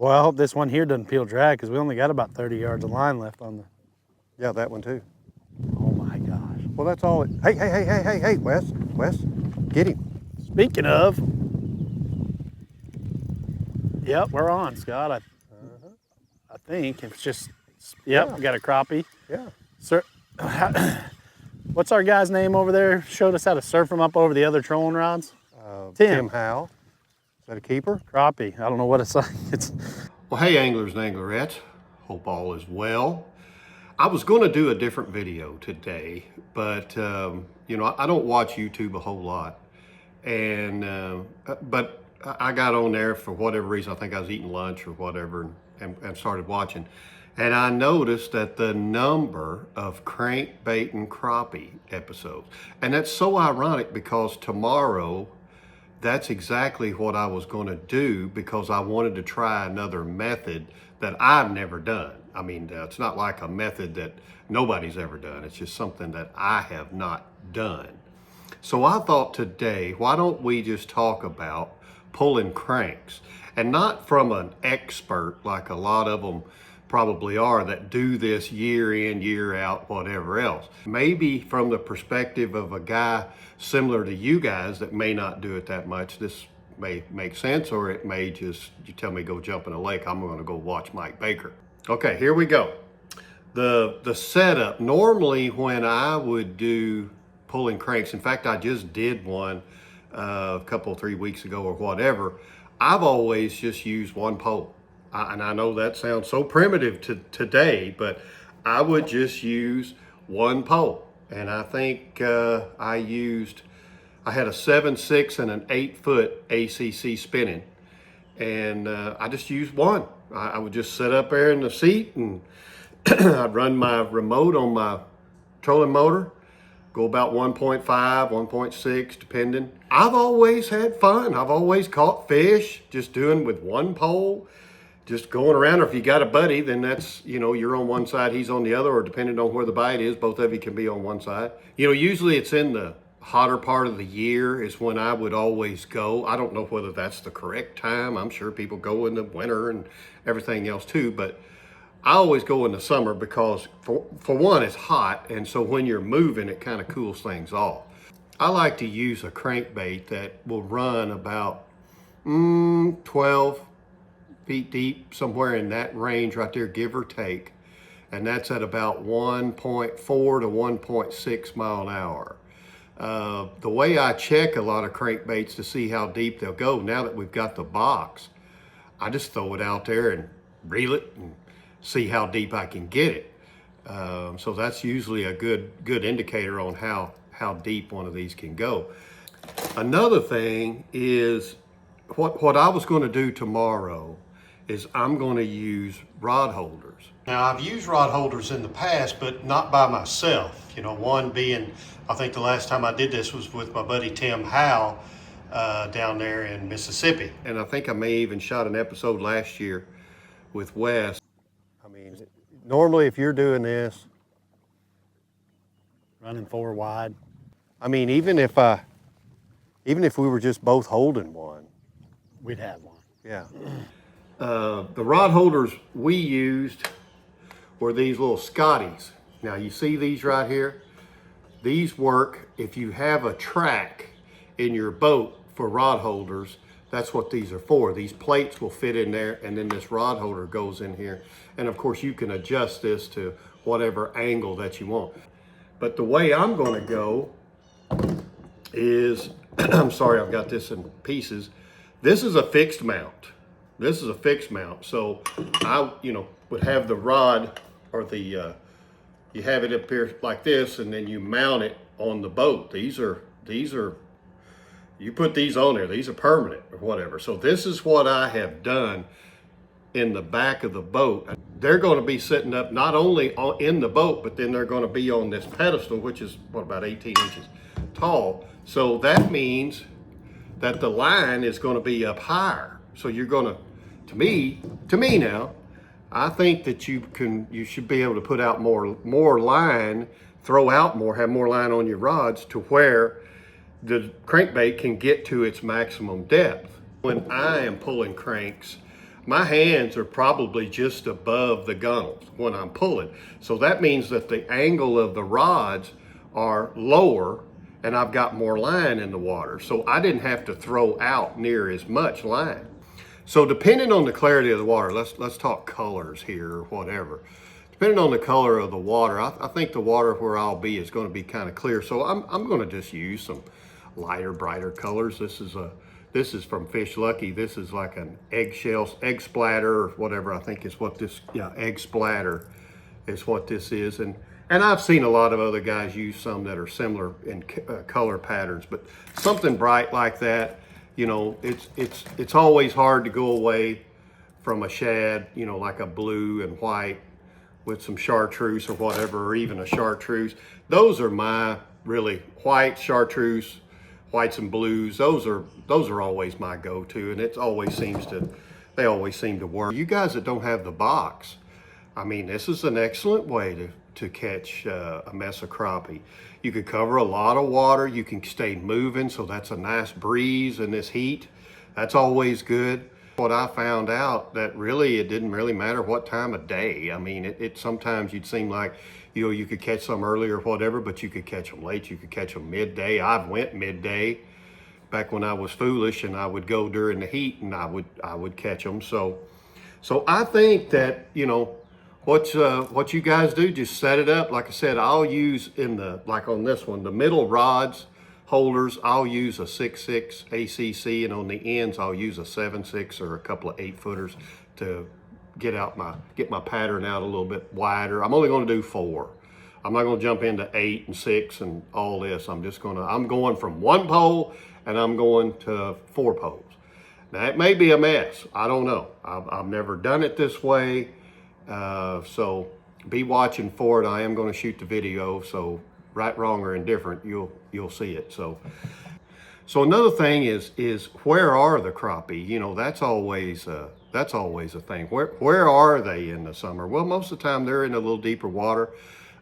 Well, I hope this one here doesn't peel dry because we only got about 30 yards of line left on the. Yeah, that one too. Oh my gosh. Well, that's all. Hey, Wes, get him. Speaking of, yep, we're on, Scott. I think it's just, yep, Yeah. we got a crappie. Yeah. Sir, what's our guy's name over there? Showed us how to surf them up over the other trolling rods. Tim Howe. Is that a keeper? Crappie. I don't know what it's like. It's. Well, hey anglers and anglerettes, hope all is well. I was going to do a different video today, but you know, I don't watch YouTube a whole lot, and but I got on there for whatever reason. I think I was eating lunch or whatever, and started watching, and I noticed that the number of crankbait and crappie episodes, and that's so ironic because tomorrow, that's exactly what I was going to do because I wanted to try another method that I've never done. I mean, it's not like a method that nobody's ever done. It's just something that I have not done. So I thought today, why don't we just talk about pulling cranks, and not from an expert like a lot of them probably are that do this year in, year out, whatever else. Maybe from the perspective of a guy similar to you guys that may not do it that much, this may make sense, or it may just, you tell me go jump in a lake, I'm gonna go watch Mike Baker. Okay, here we go. The setup, normally when I would do pulling cranks, in fact, I just did one a couple, 3 weeks ago or whatever, I've always just used one pole. And I know that sounds so primitive today, but I would just use one pole. And I think I had a 7/6 and an 8-foot ACC spinning. And I just used one. I would just sit up there in the seat and I'd run my remote on my trolling motor, go about 1.5, 1.6, depending. I've always had fun. I've always caught fish just doing with one pole, just going around. Or if you got a buddy, then that's, you know, you're on one side, he's on the other, or depending on where the bite is, both of you can be on one side. You know, usually it's in the hotter part of the year is when I would always go. I don't know whether that's the correct time. I'm sure people go in the winter and everything else too, but I always go in the summer because for one, it's hot, and so when you're moving, it kind of cools things off. I like to use a crankbait that will run about 12 feet deep, somewhere in that range right there, give or take. And that's at about 1.4 to 1.6 mile an hour. The way I check a lot of crankbaits to see how deep they'll go, now that we've got the box, I just throw it out there and reel it and see how deep I can get it. So that's usually a good indicator on how deep one of these can go. Another thing is what I was going to do tomorrow is I'm going to use rod holders. Now, I've used rod holders in the past, but not by myself. You know, one being, I think the last time I did this was with my buddy Tim Howe down there in Mississippi. And I think I may even shot an episode last year with Wes. I mean, normally if you're doing this, Running 4 wide. I mean, even if we were just both holding one, We'd have one. yeah. The rod holders we used were these little Scotties. Now you see these right here? These work if you have a track in your boat for rod holders. That's what these are for. These plates will fit in there, and then this rod holder goes in here. And of course you can adjust this to whatever angle that you want. But the way I'm gonna go is, I'm sorry, I've got this in pieces. This is a fixed mount. This is a fixed mount. So I, would have the rod, or the, you have it up here like this, and then you mount it on the boat. These are, you put these on there, these are permanent or whatever. So this is what I have done in the back of the boat. They're going to be sitting up not only in the boat, but then they're going to be on this pedestal, which is about 18 inches tall. So that means that the line is going to be up higher. So you're going to me now, I think that you should be able to put out more line, throw out more, have more line on your rods to where the crankbait can get to its maximum depth. When I am pulling cranks, my hands are probably just above the gunnels when I'm pulling. So that means that the angle of the rods are lower and I've got more line in the water. So I didn't have to throw out near as much line. So depending on the clarity of the water, let's talk colors here or whatever. Depending on the color of the water, I think the water where I'll be is going to be kind of clear. So I'm going to just use some lighter, brighter colors. This is from Fish Lucky. This is like an egg splatter or whatever. I think is what this, yeah, egg splatter is what this is. And I've seen a lot of other guys use some that are similar in color patterns, but something bright like that, you know, it's always hard to go away from a shad, you know, like a blue and white with some chartreuse or whatever, or even a chartreuse. Those are my really white chartreuse, whites and blues. Those are always my go-to, and they always seem to work. You guys that don't have the box, I mean, this is an excellent way to catch a mess of crappie. You could cover a lot of water. You can stay moving, so that's a nice breeze in this heat. That's always good. What I found out that really it didn't really matter what time of day. I mean, it sometimes you'd seem like, you know, you could catch some early or whatever, but you could catch them late. You could catch them midday. I've went midday back when I was foolish, and I would go during the heat and I would catch them. So I think that, you know, what you guys do, just set it up. Like I said, I'll use like on this one, the middle rods holders, I'll use a 6.6 ACC, and on the ends, I'll use a 7.6 or a couple of 8-footers to get my pattern out a little bit wider. I'm only going to do 4. I'm not going to jump into 8 and 6 and all this. I'm going from 1 pole and I'm going to 4 poles. Now it may be a mess. I don't know. I've never done it this way. So be watching for it. I am going to shoot the video, so right, wrong, or indifferent, you'll see it. So another thing is where are the crappie? You know, that's always a thing. Where are they in the summer? Well, most of the time they're in a little deeper water.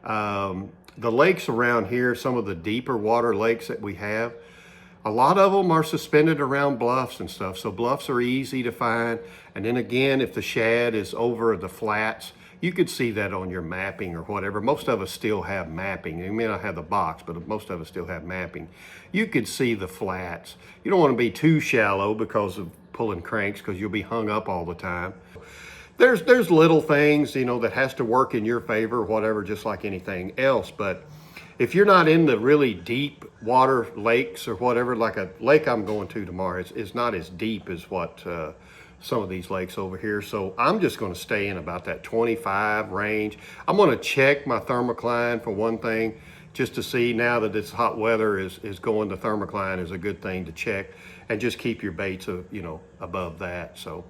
The lakes around here, some of the deeper water lakes that we have, a lot of them are suspended around bluffs and stuff. So bluffs are easy to find. And then again, if the shad is over the flats, you could see that on your mapping or whatever. Most of us still have mapping. You may not have the box, but most of us still have mapping. You could see the flats. You don't want to be too shallow because of pulling cranks, because you'll be hung up all the time. There's little things, you know, that has to work in your favor, whatever, just like anything else. But if you're not in the really deep water lakes or whatever, like a lake I'm going to tomorrow, it's not as deep as what some of these lakes over here. So I'm just going to stay in about that 25 range. I'm going to check my thermocline for one thing, just to see now that this hot weather is going, the thermocline is a good thing to check, and just keep your baits, you know, above that. So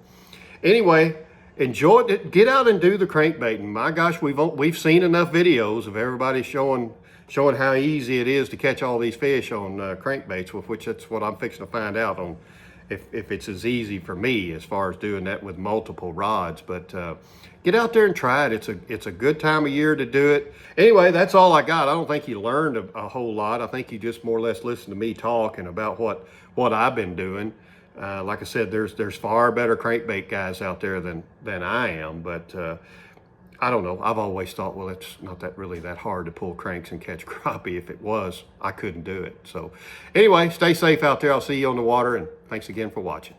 anyway, enjoy it. Get out and do the crankbaiting. My gosh, we've seen enough videos of everybody showing how easy it is to catch all these fish on crankbaits, with which that's what I'm fixing to find out on if it's as easy for me as far as doing that with multiple rods. But get out there and try it. It's a good time of year to do it. Anyway, that's all I got. I don't think you learned a whole lot. I think you just more or less listened to me talking about what I've been doing. Like I said, there's far better crankbait guys out there than I am, but I don't know. I've always thought, well, it's not really that hard to pull cranks and catch crappie. If it was, I couldn't do it. So anyway, stay safe out there. I'll see you on the water, and thanks again for watching.